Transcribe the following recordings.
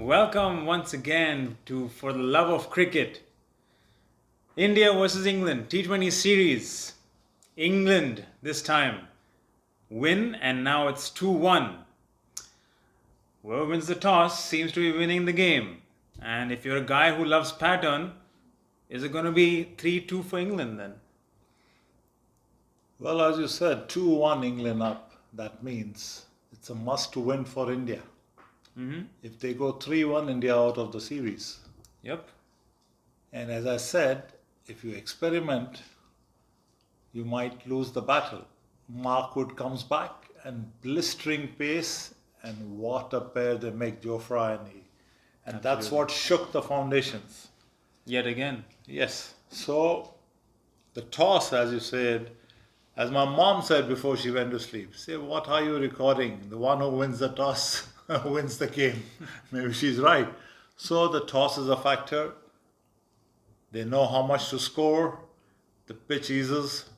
Welcome once again to For the Love of Cricket. India versus England, T20 series. England this time win, and now it's 2-1. Whoever wins the toss seems to be winning the game. And if you're a guy who loves pattern, is it going to be 3-2 for England then? Well, as you said, 2-1 England up. That means it's a must to win for India. If they go 3-1, India out of the series. Yep. And as I said, if you experiment, you might lose the battle. Markwood comes back and blistering pace, and what a pair they make, Jofra and he. And that's what shook the foundations. Yet again. Yes. So the toss, as you said, as my mom said before she went to sleep, say, what are you recording? The one who wins the toss wins the game. Maybe she's right. So the toss is a factor. They know how much to score. The pitch eases.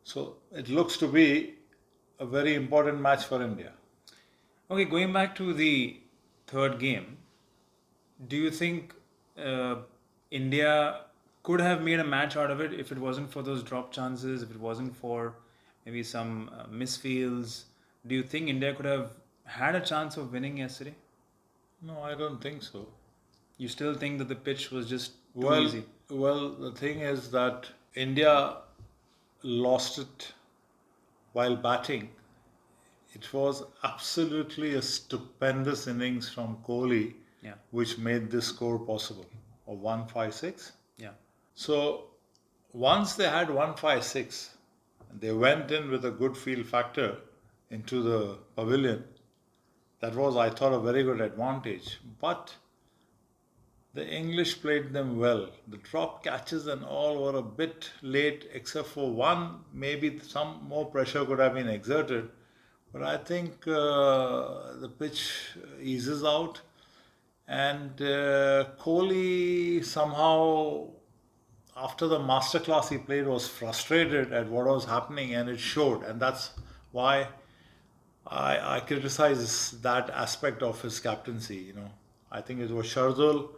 So it looks to be a very important match for India. Okay, going back to the third game, do you think India could have made a match out of it if it wasn't for those drop chances, if it wasn't for maybe some misfields? Do you think India could have had a chance of winning yesterday? No, I don't think so. You still think that the pitch was just too Well, easy? well, the thing is that India lost it while batting. It was absolutely a stupendous innings from Kohli, Yeah, which made this score possible of 156. yeah. So once they had 156, they went in with a good feel factor into the pavilion. That was, I thought, a very good advantage. But the English played them well. The drop catches and all were a bit late, except for one. Maybe some more pressure could have been exerted. But I think the pitch eases out. And Kohli somehow, after the masterclass he played, was frustrated at what was happening, and it showed. And that's why I criticize that aspect of his captaincy. I think it was Shardul,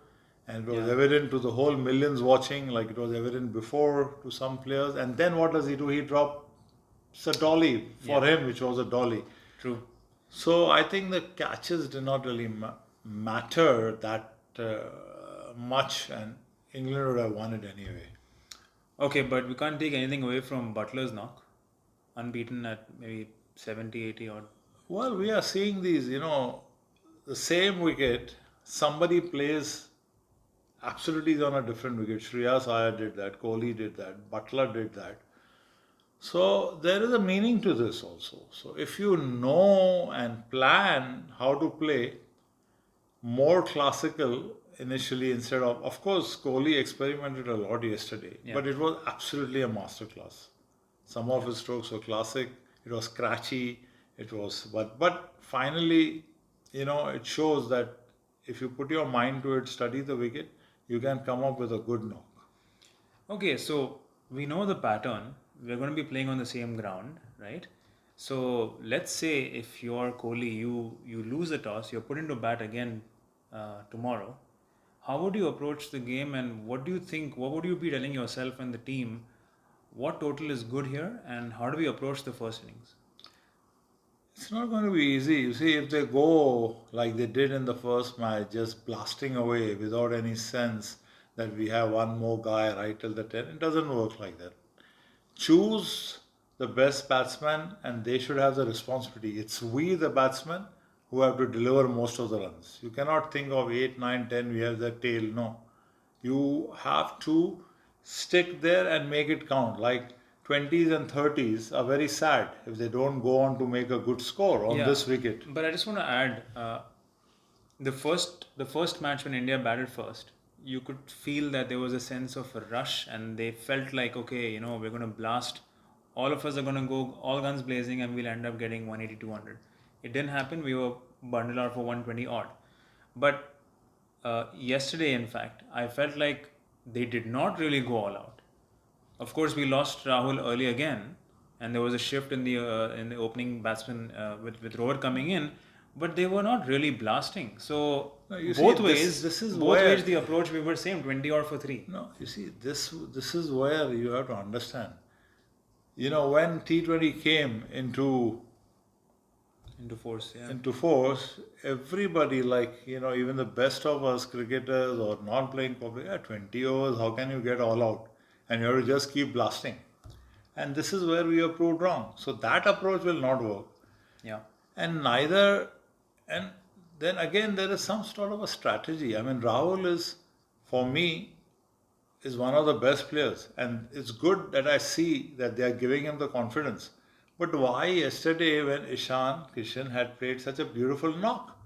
and it was evident to the whole millions watching, like it was evident before to some players. And then what does he do? He drops a dolly for him, which was a dolly. True. So I think the catches did not really matter that much, and England would have won it anyway. Okay, but we can't take anything away from Buttler's knock. Unbeaten at maybe 70, 80 odd. Well, we are seeing these, the same wicket, somebody plays absolutely on a different wicket. Shreyas Iyer did that, Kohli did that, Buttler did that. So there is a meaning to this also. So if you know and plan how to play more classical initially instead of course, Kohli experimented a lot yesterday, but it was absolutely a masterclass. Some of his strokes were classic. It was scratchy. It was, but finally, it shows that if you put your mind to it, study the wicket, you can come up with a good knock. Okay, so we know the pattern. We're going to be playing on the same ground, right? So let's say if you're Kohli, you lose the toss, you're put into bat again tomorrow. How would you approach the game, and what do you think? What would you be telling yourself and the team? What total is good here, and how do we approach the first innings? It's not going to be easy. You see, if they go like they did in the first match, just blasting away without any sense that we have one more guy right till the 10, it doesn't work like that. Choose the best batsman, and they should have the responsibility. It's we, the batsmen, who have to deliver most of the runs. You cannot think of 8, 9, 10, we have the tail. No. You have to stick there and make it count. Like 20s and 30s are very sad if they don't go on to make a good score on this wicket. But I just want to add, the first match when India batted first, you could feel that there was a sense of a rush, and they felt like, okay, we're going to blast. All of us are going to go all guns blazing, and we'll end up getting 180, 200. It didn't happen. We were bundled out for 120 odd. But yesterday, in fact, I felt like they did not really go all out. Of course, we lost Rahul early again, and there was a shift in the opening batsman with Rover coming in. but they were not really blasting. So No, you see, both this ways, this is both where ways the approach we were same 20 or for 3 no, you see, this is where you have to understand. You know, when T20 came into force. Yeah, into force, everybody, like, you know, even the best of us cricketers or non-playing public, 20 overs, how can you get all out? And you have to just keep blasting. And this is where we have proved wrong. So that approach will not work. yeah, And neither, and then again, there is some sort of a strategy. I mean, Rahul is, for me, is one of the best players. And it's good that I see that they are giving him the confidence. But why yesterday when Ishan Kishan had played such a beautiful knock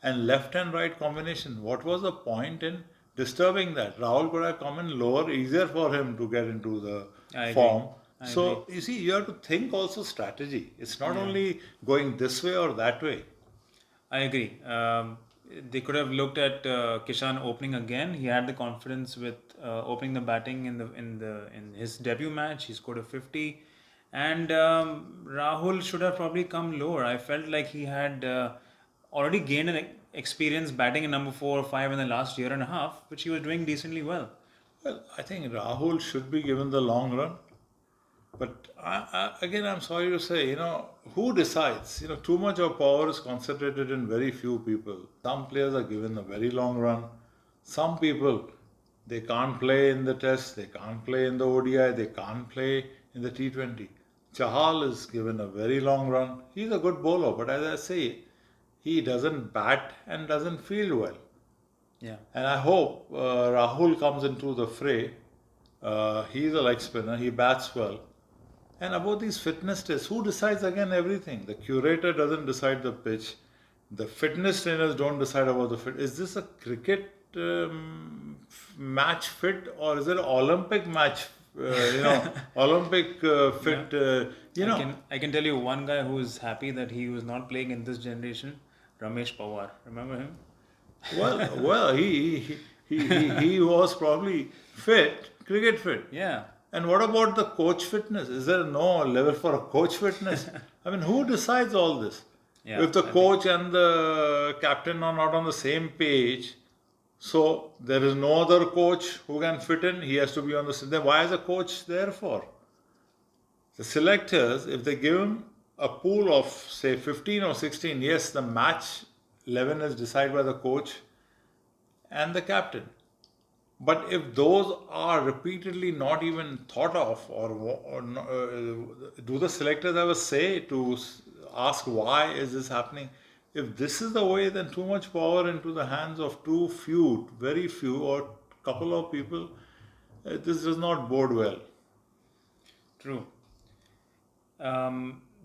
and left and right combination, what was the point in disturbing that? Rahul could have come in lower, easier for him to get into the I agree. form. I So agree. you see, you have to think also strategy. It's not Yeah. only going this way or that way. I agree. They could have looked at Kishan opening again. He had the confidence with opening the batting in his debut match. He scored a 50, and Rahul should have probably come lower. I felt like he had already gained an experience batting in number 4 or 5 in the last year and a half, which he was doing decently well. Well, I think Rahul should be given the long run. But again, I'm sorry to say, you know, who decides? You know, too much of power is concentrated in very few people. Some players are given a very long run. Some people, they can't play in the test, they can't play in the ODI, they can't play in the T20. Chahal is given a very long run. He's a good bowler, but as I say, he doesn't bat and doesn't field well. Yeah. And I hope Rahul comes into the fray. He's a leg spinner, he bats well. And about these fitness tests, who decides again everything? The curator doesn't decide the pitch. The fitness trainers don't decide about the fit. Is this a cricket match fit or is it an Olympic match? Olympic fit. I can tell you one guy who is happy that he was not playing in this generation, Ramesh Pawar. Remember him? Well, he was probably fit, cricket fit. Yeah. And what about the coach fitness? Is there no level for a coach fitness? I mean, who decides all this? Yeah, If the coach and the captain are not on the same page, so there is no other coach who can fit in, he has to be on the same. Then why is the coach there for? The selectors, if they give him a pool of say 15 or 16, yes, the match 11 is decided by the coach and the captain. But if those are repeatedly not even thought of, do the selectors have a say to ask why is this happening? If this is the way, then too much power into the hands of very few, or couple of people, this does not bode well. True.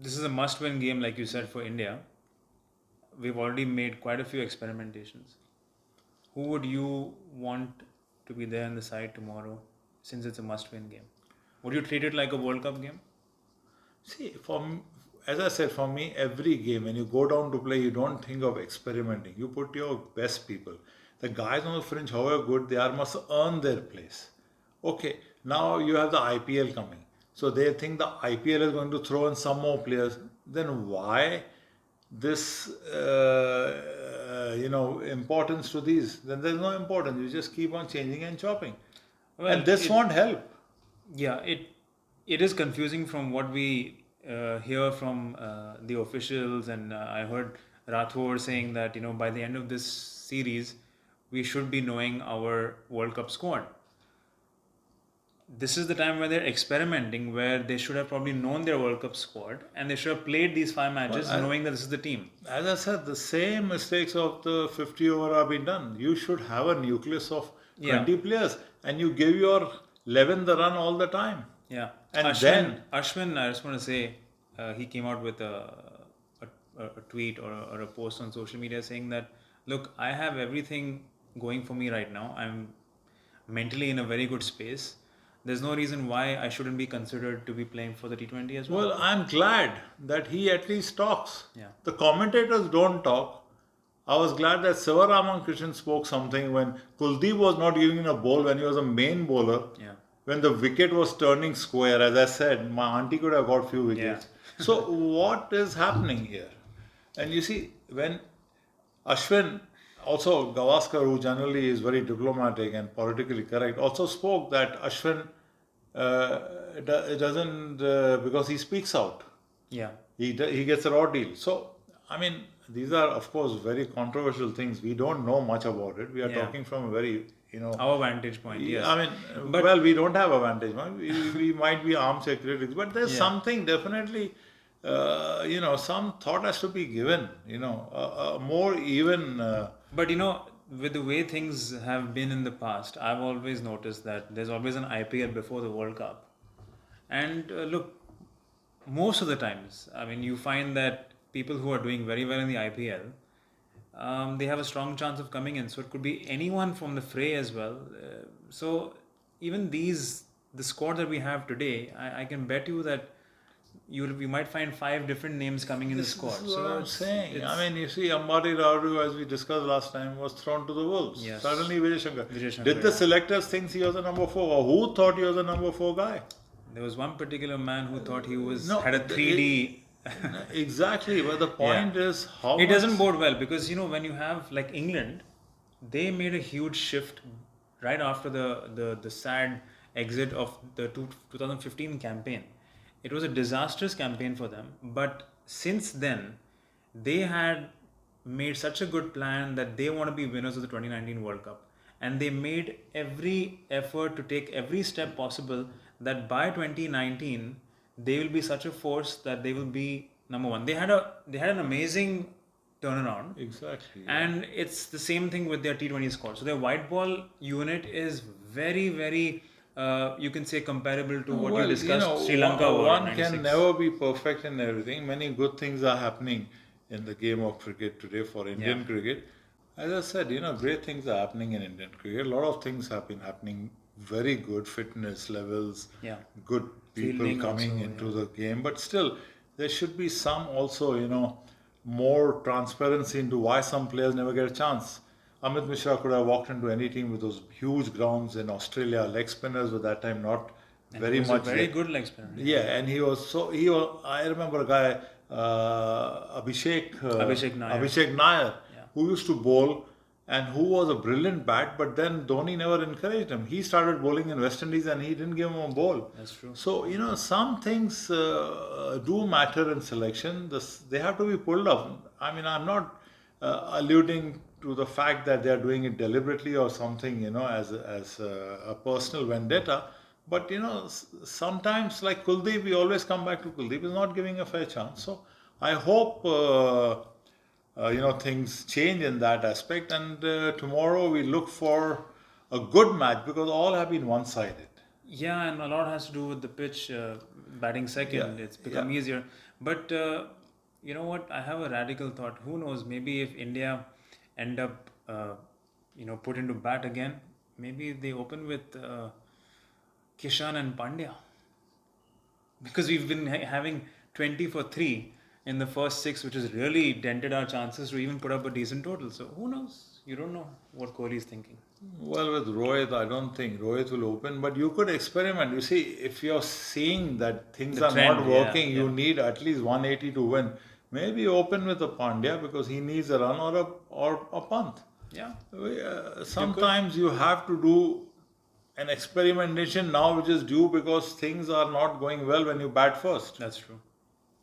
This is a must-win game, like you said, for India. We've already made quite a few experimentations. Who would you want to be there on the side tomorrow, since it's a must-win game? Would you treat it like a World Cup game? See, as I said, for me, every game, when you go down to play, you don't think of experimenting. You put your best people. The guys on the fringe, however good they are, must earn their place. Okay, now you have the IPL coming. So they think the IPL is going to throw in some more players. Then why this, importance to these? Then there's no importance. You just keep on changing and chopping. Well, and this won't help. Yeah, it is confusing from what we hear from the officials, and I heard Rathore saying that by the end of this series we should be knowing our World Cup squad. This is the time where they're experimenting, where they should have probably known their World Cup squad and they should have played these 5 matches knowing that this is the team. As I said, the same mistakes of the 50 over have been done. You should have a nucleus of 20 players and you give your 11 the run all the time. Yeah. And Ashwin, I just want to say, he came out with a tweet or a post on social media saying that, look, I have everything going for me right now. I'm mentally in a very good space. There's no reason why I shouldn't be considered to be playing for the T20 as well. Well, I'm glad that he at least talks. Yeah. The commentators don't talk. I was glad that Sivaraman Krishnan spoke something when Kuldeep was not giving in a ball when he was a main bowler. Yeah. When the wicket was turning square, as I said, my auntie could have got few wickets. Yeah. So what is happening here? And you see, when Ashwin, also Gavaskar, who generally is very diplomatic and politically correct, also spoke that Ashwin it doesn't because he speaks out. Yeah. He gets a raw deal. So I mean, these are of course very controversial things. We don't know much about it. We are Yeah. talking from a very Our vantage point, yes. I mean, But well, we don't have a vantage point. We might be armchair critics, but there's Yeah. something definitely, some thought has to be given. More even. But with the way things have been in the past, I've always noticed that there's always an IPL before the World Cup. And look, most of the times, I mean, you find that people who are doing very well in the IPL, they have a strong chance of coming in. So it could be anyone from the fray as well. So even the squad that we have today, I can bet you that you might find 5 different names coming in the squad. This is So what I'm it's- saying. it's- I mean, you see, Ambati Radu, as we discussed last time, was thrown to the wolves. Yes. Suddenly, Vijay Shankar. Vijay Shankar, Did the yeah. selectors think he was a number 4? Or who thought he was a number 4 guy? There was one particular man who thought he No, had a 3D. Exactly, but the point is how It doesn't much- bode well because when you have like England, they made a huge shift right after the sad exit of the 2015 campaign. It was a disastrous campaign for them, but since then they had made such a good plan that they want to be winners of the 2019 World Cup, and they made every effort to take every step possible that by 2019 they will be such a force that they will be number one. They had an amazing turnaround. Exactly. And it's the same thing with their T20 squad. So their white ball unit is very, very, you can say, comparable to what you discussed Sri Lanka were in one 96. can never be perfect in everything. Many good things are happening in the game of cricket today for Indian cricket. As I said, great things are happening in Indian cricket. A lot of things have been happening. Very good fitness levels. Yeah. Good people Fielding coming also, into the game. But still, there should be some also, more transparency into why some players never get a chance. Amit Mishra could have walked into any team with those huge grounds in Australia. Leg spinners were that time not And very he was much. a very there. good leg spinner. Yeah, and he was. I remember a guy, Abhishek Nair. Abhishek Nair, Yeah. who used to bowl and who was a brilliant bat, but then Dhoni never encouraged him. He started bowling in West Indies and he didn't give him a ball. That's true. So, some things do matter in selection. They have to be pulled off. I mean, I'm not alluding to the fact that they are doing it deliberately or something, as a personal vendetta. But, sometimes like Kuldeep, we always come back to Kuldeep is not giving a fair chance. So, I hope, things change in that aspect. And tomorrow we look for a good match because all have been one-sided. Yeah, and a lot has to do with the pitch, batting second. Yeah, It's become yeah. easier. But you know what? I have a radical thought. Who knows? Maybe if India end up, put into bat again, maybe they open with Kishan and Pandya. Because we've been having 20 for 3 in the first 6, which has really dented our chances to even put up a decent total. So who knows? You don't know what Kohli is thinking. Well, with Rohit, I don't think Rohit will open, but you could experiment. You see, if you're seeing that things The are trend, not working, yeah, you yeah. need at least 180 to win. Maybe open with a Pandya because he needs a run or a punt. Yeah. Sometimes you have to do an experimentation now which is due because things are not going well when you bat first. That's true.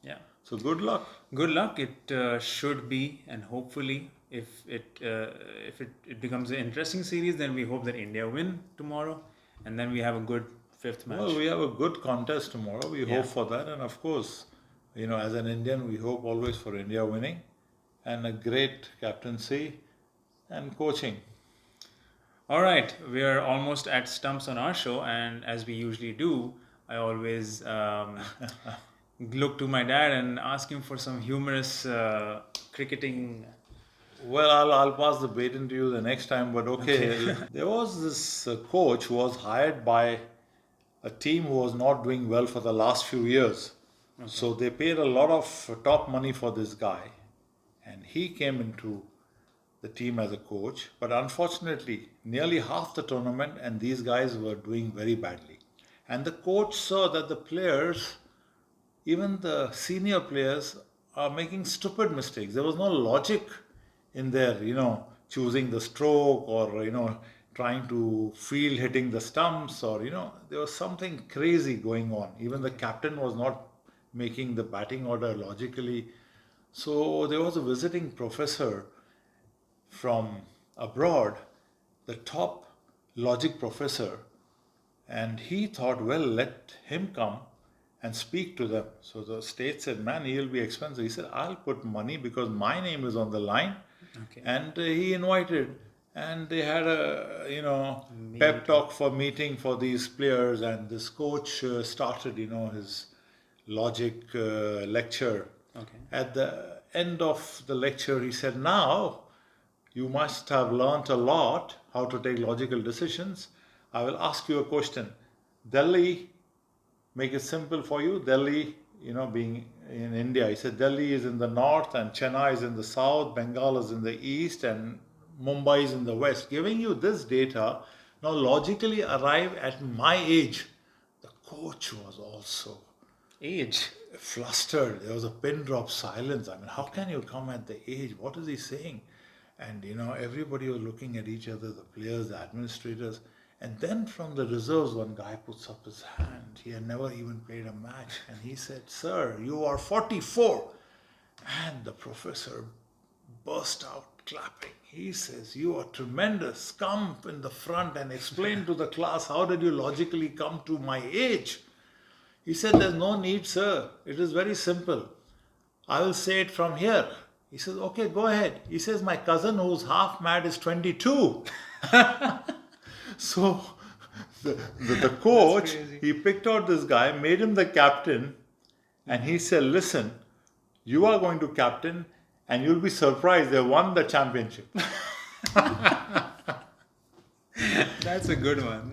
Yeah. So good luck. Good luck. It should be, and hopefully, if it becomes an interesting series, then we hope that India win tomorrow, and then we have a good 5th match. Well, we have a good contest tomorrow. We Yeah. hope for that. And of course, as an Indian, we hope always for India winning and a great captaincy and coaching. All right, we are almost at Stumps on our show, and as we usually do, I always look to my dad and ask him for some humorous cricketing. Well, I'll pass the baton to you the next time, but okay. There was this coach who was hired by a team who was not doing well for the last few years. So they paid a lot of top money for this guy, and he came into the team as a coach. But unfortunately, nearly half the tournament, and these guys were doing very badly. And the coach saw that the players, even the senior players, are making stupid mistakes. There was no logic in their, choosing the stroke or, trying to field hitting the stumps or, there was something crazy going on. Even the captain was not making the batting order logically. So there was a visiting professor from abroad, the top logic professor, and he thought, well, let him come and speak to them. So the state said, man, he'll be expensive. He said, I'll put money because my name is on the line. Okay. And he invited, and they had a, pep talk for meeting for these players. And this coach started, his logic lecture. Okay. At the end of the lecture, he said, now you must have learnt a lot how to take logical decisions. I will ask you a question. Delhi, make it simple for you. Delhi, being in India, he said Delhi is in the north and Chennai is in the south, Bengal is in the east and Mumbai is in the west. Giving you this data, now logically arrive at my age. The coach was also Age. flustered. There was a pin drop silence. I mean, how can you come at the age? What is he saying? And everybody was looking at each other, the players, the administrators. And then from the reserves, one guy puts up his hand. He had never even played a match. And he said, sir, you are 44. And the professor burst out clapping. He says, you are tremendous. Come in the front and explain to the class, how did you logically come to my age? He said, there's no need, sir. It is very simple. I will say it from here. He says, okay, go ahead. He says, my cousin who's half mad is 22. So the coach, he picked out this guy, made him the captain, and he said, listen, you are going to captain and you'll be surprised they won the championship. That's a good one.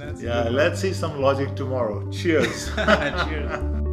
Let's see some logic tomorrow. Cheers. Cheers.